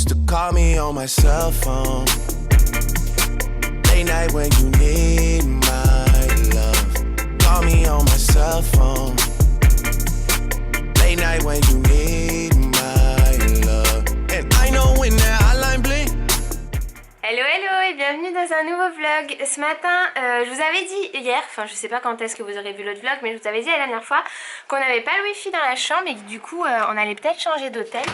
used to call me on my cell phone. Late night when you need my love. Call me on my cell phone. Late night when you need my love. And I know when that hotline bling. Hello hello et bienvenue dans un nouveau vlog. Ce matin je vous avais dit hier, enfin je sais pas quand est-ce que vous aurez vu l'autre vlog, mais je vous avais dit la dernière fois qu'on n'avait pas le wifi dans la chambre et que du coup on allait peut-être changer d'hôtel.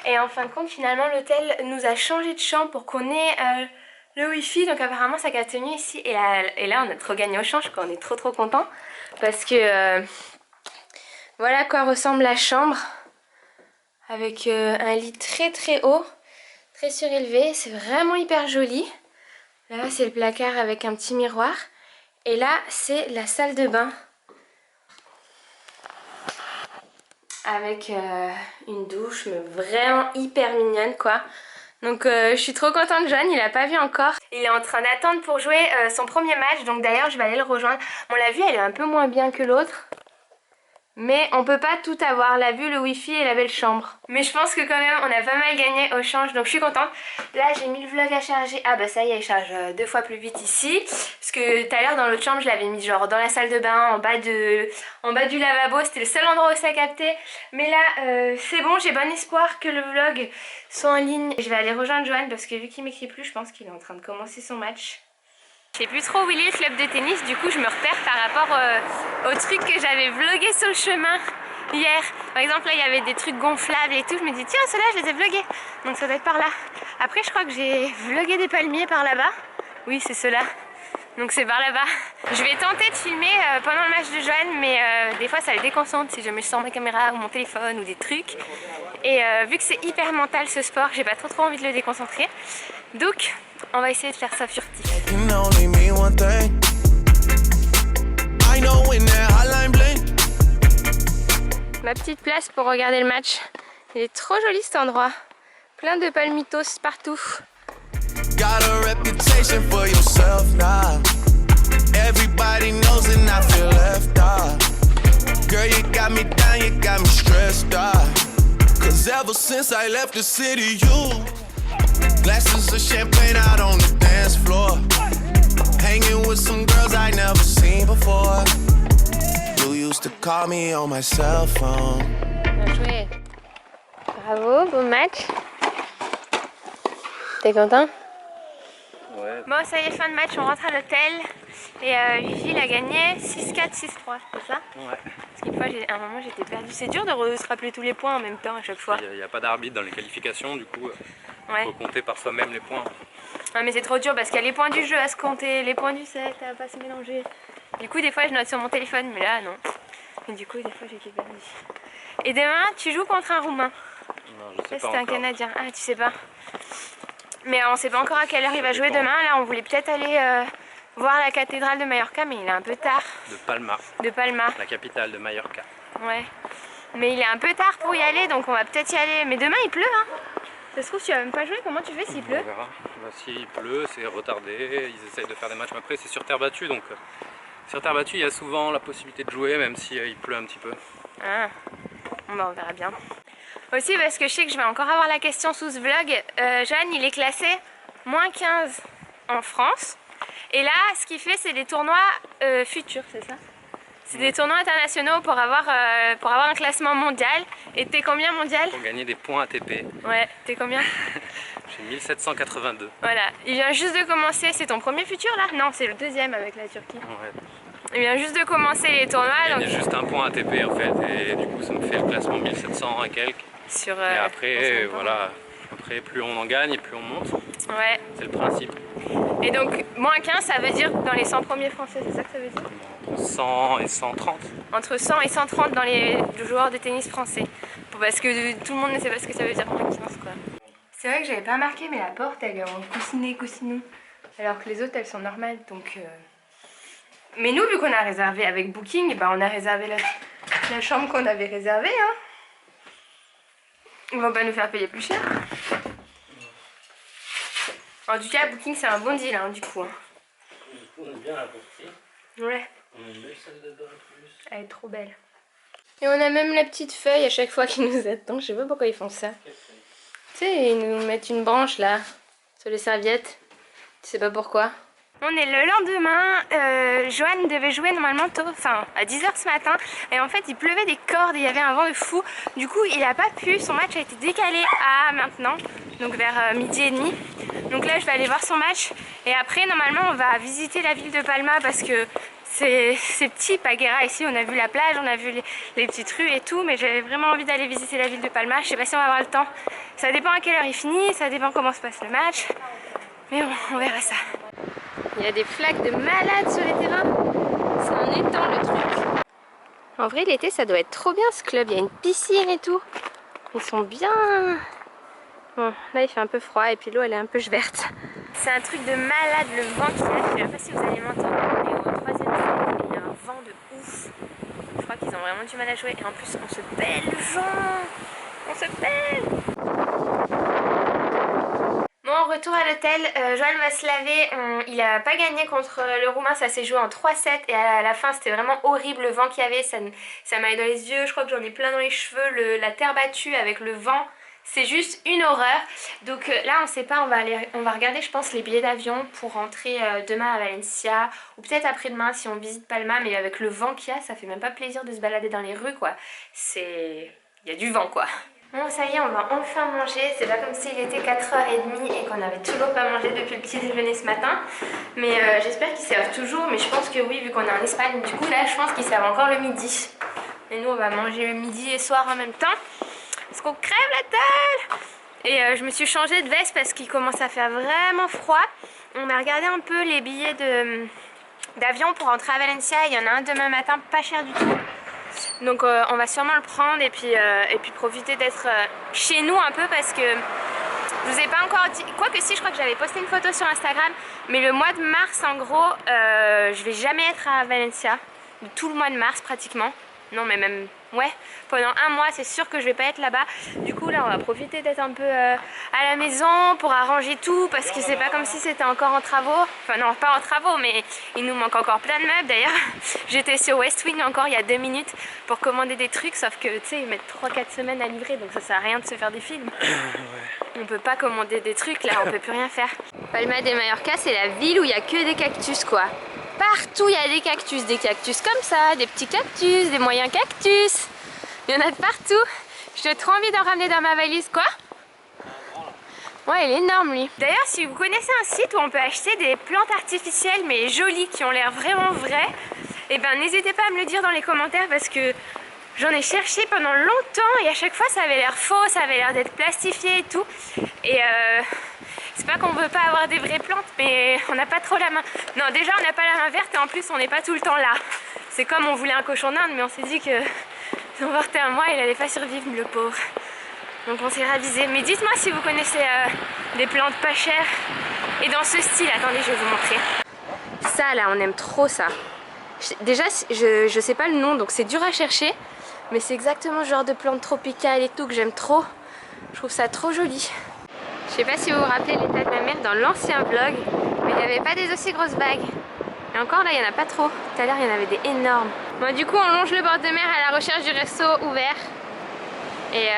Et en fin de compte finalement l'hôtel nous a changé de chambre pour qu'on ait le wifi, donc apparemment ça capte mieux ici. Et là on a trop gagné au change, quoi. On est trop content parce que voilà à quoi ressemble la chambre avec un lit très haut, très surélevé, c'est vraiment hyper joli. Là c'est le placard avec un petit miroir et là c'est la salle de bain avec une douche mais vraiment hyper mignonne quoi. Donc je suis trop contente. John il a pas vu encore, il est en train d'attendre pour jouer son premier match, donc d'ailleurs je vais aller le rejoindre. Bon la vue elle est un peu moins bien que l'autre, mais on peut pas tout avoir, la vue, le wifi et la belle chambre. Mais je pense que quand même on a pas mal gagné au change, donc je suis contente. Là j'ai mis le vlog à charger. Ah bah ça y est, il charge 2 fois plus vite ici. Parce que tout à l'heure dans l'autre chambre je l'avais mis genre dans la salle de bain, en bas du lavabo. C'était le seul endroit où ça captait. Mais là c'est bon, j'ai bon espoir que le vlog soit en ligne. Je vais aller rejoindre Johan parce que vu qu'il m'écrit plus, je pense qu'il est en train de commencer son match. Je sais plus trop où il est le club de tennis, du coup je me repère par rapport au truc que j'avais vlogué sur le chemin hier. Par exemple là il y avait des trucs gonflables et tout, je me dis tiens ceux-là je les ai vlogués, donc ça doit être par là. Après je crois que j'ai vlogué des palmiers par là-bas, oui c'est ceux-là, donc c'est par là-bas. Je vais tenter de filmer pendant le match de Johan, mais des fois ça les déconcentre si jamais je sors ma caméra ou mon téléphone ou des trucs. Et vu que c'est hyper mental ce sport, j'ai pas trop envie de le déconcentrer, donc on va essayer de faire ça furtif. Ma petite place pour regarder le match. Il est trop joli cet endroit. Plein de palmitos partout. Glasses of champagne out on the dance floor. Hanging with some girls I never seen before. You used to call me on my cell phone. Bien joué. Bravo, bon match. T'es content? Ouais. Bon, ça y est, fin de match, on rentre à l'hôtel. Et Vivi, il a gagné 6-4, 6-3, c'est ça? Ouais. Parce qu'une fois, à un moment, j'étais perdue. C'est dur de se rappeler tous les points en même temps à chaque fois. Il n'y a pas d'arbitre dans les qualifications, du coup, ouais. Faut compter par soi-même les points. Ouais, mais c'est trop dur parce qu'il y a les points du jeu à se compter, les points du set à pas se mélanger. Du coup, des fois, je note sur mon téléphone, mais là, non. Et du coup, des fois, j'ai perdu. Et demain, tu joues contre un Roumain. Non, je sais pas c'est un Canadien. Ah, tu sais pas. Mais on sait pas encore à quelle heure il va jouer demain. Là, on voulait peut-être aller voir la cathédrale de Mallorca, mais il est un peu tard. De Palma. De Palma. La capitale de Mallorca. Ouais. Mais il est un peu tard pour y aller, donc on va peut-être y aller. Mais demain, il pleut, hein. Ça se trouve, tu vas même pas jouer. Comment tu fais s'il pleut? On verra. Bah, s'il pleut, c'est retardé. Ils essayent de faire des matchs, mais après, c'est sur terre battue. Donc, sur terre battue, il y a souvent la possibilité de jouer, même si il pleut un petit peu. Ah. Bon, bah, on verra bien. Aussi, parce que je sais que je vais encore avoir la question sous ce vlog. Jeanne, il est classé -15 en France. Et là, ce qu'il fait, c'est des tournois futurs, c'est ça? C'est des tournois internationaux pour avoir un classement mondial. Et t'es combien mondial? Pour gagner des points ATP. Ouais, t'es combien? J'ai 1782. Voilà, il vient juste de commencer. C'est ton premier futur là? Non, c'est le deuxième avec la Turquie. Ouais. Il vient juste de commencer les tournois. Il y donc... a juste un point ATP en fait. Et du coup, ça me fait le classement 1700 et quelques. Sur, et après, voilà. Après, plus on en gagne et plus on monte. Ouais. C'est le principe. Et donc, -15, ça veut dire dans les 100 premiers français, c'est ça que ça veut dire? Entre 100 et 130. Entre 100 et 130 dans les joueurs de tennis français. Parce que tout le monde ne sait pas ce que ça veut dire -15 quoi. C'est vrai que j'avais pas marqué, mais la porte elle est en coussinou. Alors que les autres elles sont normales, donc... Mais nous, vu qu'on a réservé avec Booking, bah on a réservé la chambre qu'on avait réservée, hein. Ils vont pas nous faire payer plus cher. En tout cas, Booking c'est un bon deal, hein, du coup. Hein. Du coup, on aime bien la portée. Ouais. On a une belle salle de bain en plus. Elle est trop belle. Et on a même la petite feuille à chaque fois qu'ils nous attendent. Je sais pas pourquoi ils font ça. Tu sais, ils nous mettent une branche là, sur les serviettes. Tu sais pas pourquoi. On est le lendemain, Johan devait jouer normalement tôt, enfin à 10 h ce matin. Et en fait il pleuvait des cordes et il y avait un vent de fou. Du coup il a pas pu, son match a été décalé à maintenant, donc vers midi et demi. Donc là je vais aller voir son match. Et après normalement on va visiter la ville de Palma parce que c'est petit, Paguera ici, on a vu la plage, on a vu les petites rues et tout. Mais j'avais vraiment envie d'aller visiter la ville de Palma, je sais pas si on va avoir le temps. Ça dépend à quelle heure il finit, ça dépend comment se passe le match. Mais bon, on verra ça. Il y a des flaques de malades sur les terrains. C'est un étang le truc. En vrai l'été ça doit être trop bien ce club. Il y a une piscine et tout. Ils sont bien... Bon là il fait un peu froid et puis l'eau elle est un peu verte. C'est un truc de malade le vent qu'il y a. Je sais pas si vous allez m'entendre. On est au 3e set et il y a un vent de ouf. Je crois qu'ils ont vraiment du mal à jouer. Et en plus on se pèle Jean. On se pèle. Bon, retour à l'hôtel, Joël va se laver, il a pas gagné contre le Roumain, ça s'est joué en 3-7 et à la fin c'était vraiment horrible le vent qu'il y avait, ça m'allait dans les yeux, je crois que j'en ai plein dans les cheveux, la terre battue avec le vent, c'est juste une horreur. Donc là on sait pas, on va regarder je pense les billets d'avion pour rentrer demain à Valencia ou peut-être après-demain si on visite Palma, mais avec le vent qu'il y a ça fait même pas plaisir de se balader dans les rues quoi, il y a du vent quoi. Bon ça y est, on va enfin manger, c'est pas comme s'il était 4h30 et qu'on n'avait toujours pas mangé depuis le petit déjeuner ce matin. Mais j'espère qu'ils servent toujours, mais je pense que oui vu qu'on est en Espagne. Du coup là je pense qu'ils servent encore le midi. Et nous on va manger le midi et soir en même temps. Parce qu'on crève la dalle. Et je me suis changée de veste parce qu'il commence à faire vraiment froid. On a regardé un peu les billets d'avion pour rentrer à Valencia. Il y en a un demain matin, pas cher du tout. Donc on va sûrement le prendre et puis profiter d'être chez nous un peu parce que je vous ai pas encore dit, quoique si je crois que j'avais posté une photo sur Instagram, mais le mois de mars en gros je vais jamais être à Valencia, tout le mois de mars pratiquement, non mais même ouais, pendant un mois c'est sûr que je vais pas être là-bas. Du coup là on va profiter d'être un peu à la maison pour arranger tout parce que c'est pas comme si c'était encore en travaux. Enfin non pas en travaux mais il nous manque encore plein de meubles. D'ailleurs j'étais sur Westwing encore il y a 2 minutes pour commander des trucs, sauf que tu sais ils mettent 3-4 semaines à livrer donc ça sert à rien de se faire des films. On peut pas commander des trucs là, on peut plus rien faire. Palma de Mallorca c'est la ville où il y a que des cactus quoi. Partout il y a des cactus comme ça, des petits cactus, des moyens cactus. Il y en a de partout. J'ai trop envie d'en ramener dans ma valise. Quoi? Ouais, il est énorme lui. D'ailleurs, si vous connaissez un site où on peut acheter des plantes artificielles mais jolies, qui ont l'air vraiment vraies, et ben n'hésitez pas à me le dire dans les commentaires parce que j'en ai cherché pendant longtemps et à chaque fois ça avait l'air faux, ça avait l'air d'être plastifié et tout. Et c'est pas qu'on veut pas avoir des vraies plantes, mais on n'a pas trop la main. Non, déjà on n'a pas la main verte et en plus on n'est pas tout le temps là. C'est comme on voulait un cochon d'Inde, mais on s'est dit que si on partait un mois, il allait pas survivre, le pauvre. Donc on s'est ravisé. Mais dites-moi si vous connaissez des plantes pas chères et dans ce style. Attendez, je vais vous montrer. Ça là, on aime trop ça. Déjà, je sais pas le nom, donc c'est dur à chercher. Mais c'est exactement le genre de plante tropicale et tout que j'aime trop. Je trouve ça trop joli. Je sais pas si vous vous rappelez l'état de ma mère dans l'ancien vlog, mais il n'y avait pas des aussi grosses vagues. Et encore là, il n'y en a pas trop. Tout à l'heure, il y en avait des énormes. Bon, du coup, on longe le bord de mer à la recherche du resto ouvert. Et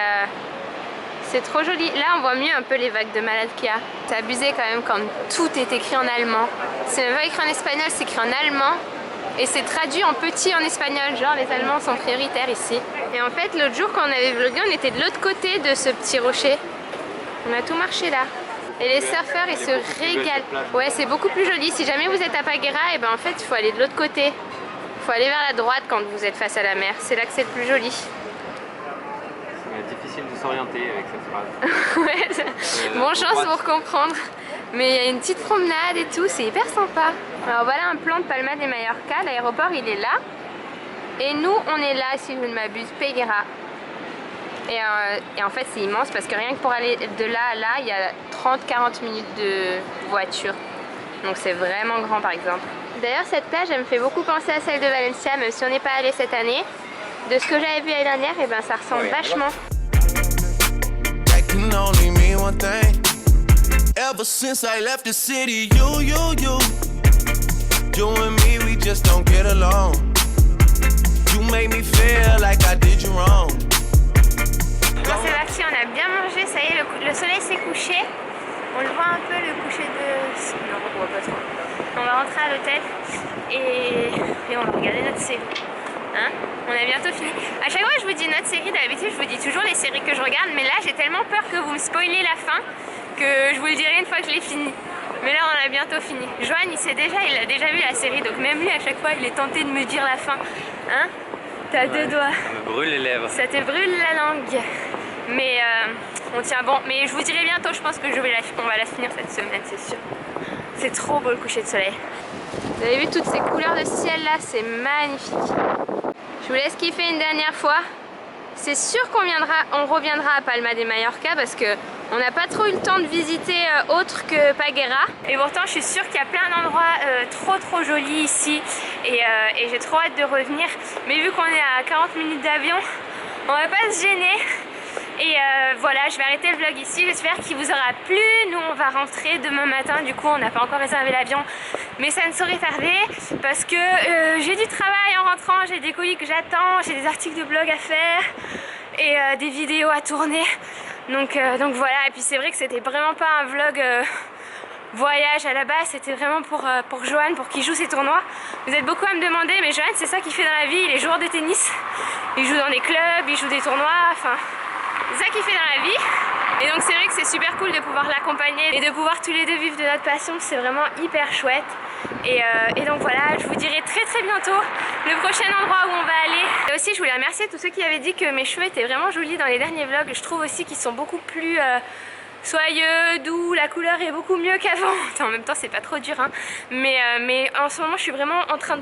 c'est trop joli. Là, on voit mieux un peu les vagues de malade qu'il y a. C'est abusé quand même quand tout est écrit en allemand. C'est même pas écrit en espagnol, c'est écrit en allemand. Et c'est traduit en petit en espagnol, genre les Allemands sont prioritaires ici. Et en fait, l'autre jour quand on avait vlogué, on était de l'autre côté de ce petit rocher. On a tout marché là. Et les surfeurs, ils se régalent. Ouais, c'est beaucoup plus joli. Si jamais vous êtes à Paguera, et ben en fait, il faut aller de l'autre côté. Il faut aller vers la droite quand vous êtes face à la mer. C'est là que c'est le plus joli. C'est difficile de s'orienter avec cette phrase. Ouais, bon chance pour comprendre. Mais il y a une petite promenade et tout, c'est hyper sympa. Alors voilà un plan de Palma de Mallorca, l'aéroport il est là. Et nous on est là, si je ne m'abuse, Paguera. Et en fait c'est immense parce que rien que pour aller de là à là, il y a 30-40 minutes de voiture. Donc c'est vraiment grand par exemple. D'ailleurs cette plage elle me fait beaucoup penser à celle de Valencia, même si on n'est pas allé cette année. De ce que j'avais vu l'année dernière, et ben ça ressemble vachement. Ever since I left the city, you and me, we just don't get along. You made me feel like I did you wrong. Bon, c'est la ici, on a bien mangé, ça y est, le soleil s'est couché. On le voit un peu, le coucher de... Non, on voit pas trop. On va rentrer à l'hôtel et on va regarder notre série. Hein, on a bientôt fini. À chaque fois que je vous dis notre série, d'habitude je vous dis toujours les séries que je regarde, mais là j'ai tellement peur que vous me spoilez la fin que je vous le dirai une fois que je l'ai fini. Mais là on a bientôt fini. Johan il a déjà vu la série, donc même lui à chaque fois il est tenté de me dire la fin. Hein? T'as deux doigts. Ça me brûle les lèvres. Ça te brûle la langue. Mais on tient bon. Mais je vous dirai bientôt, je pense que on va la finir cette semaine, c'est sûr. C'est trop beau le coucher de soleil. Vous avez vu toutes ces couleurs de ciel là, c'est magnifique. Je vous laisse kiffer une dernière fois. C'est sûr qu'on reviendra à Palma de Mallorca parce que on n'a pas trop eu le temps de visiter autre que Peguera. Et pourtant je suis sûre qu'il y a plein d'endroits trop jolis ici et j'ai trop hâte de revenir. Mais vu qu'on est à 40 minutes d'avion, on va pas se gêner. Et voilà, je vais arrêter le vlog ici, j'espère qu'il vous aura plu. Nous on va rentrer demain matin, du coup on n'a pas encore réservé l'avion, mais ça ne saurait tarder parce que j'ai du travail en rentrant, j'ai des colis que j'attends, j'ai des articles de blog à faire et des vidéos à tourner. Donc voilà, et puis c'est vrai que c'était vraiment pas un vlog voyage à la base, c'était vraiment pour Johan, pour qu'il joue ses tournois. Vous êtes beaucoup à me demander, mais Johan c'est ça qu'il fait dans la vie, il est joueur de tennis, il joue dans des clubs, il joue des tournois, enfin... C'est ça qu'il fait dans la vie. Et donc c'est vrai que c'est super cool de pouvoir l'accompagner et de pouvoir tous les deux vivre de notre passion, c'est vraiment hyper chouette. Et donc voilà, je vous dirai très bientôt le prochain endroit où on va aller. Et aussi je voulais remercier tous ceux qui avaient dit que mes cheveux étaient vraiment jolis dans les derniers vlogs. Je trouve aussi qu'ils sont beaucoup plus soyeux, doux, la couleur est beaucoup mieux qu'avant. En même temps c'est pas trop dur hein. Mais en ce moment je suis vraiment en train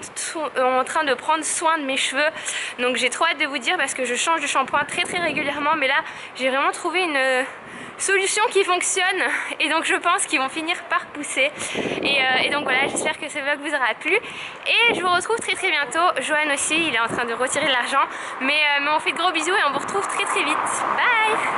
de prendre soin de mes cheveux. Donc j'ai trop hâte de vous dire parce que je change de shampoing très régulièrement. Mais là j'ai vraiment trouvé une solution qui fonctionne et donc je pense qu'ils vont finir par pousser. Et donc voilà, j'espère que ce vlog vous aura plu. Et je vous retrouve très bientôt. Johan aussi, il est en train de retirer de l'argent. Mais on fait de gros bisous et on vous retrouve très vite. Bye!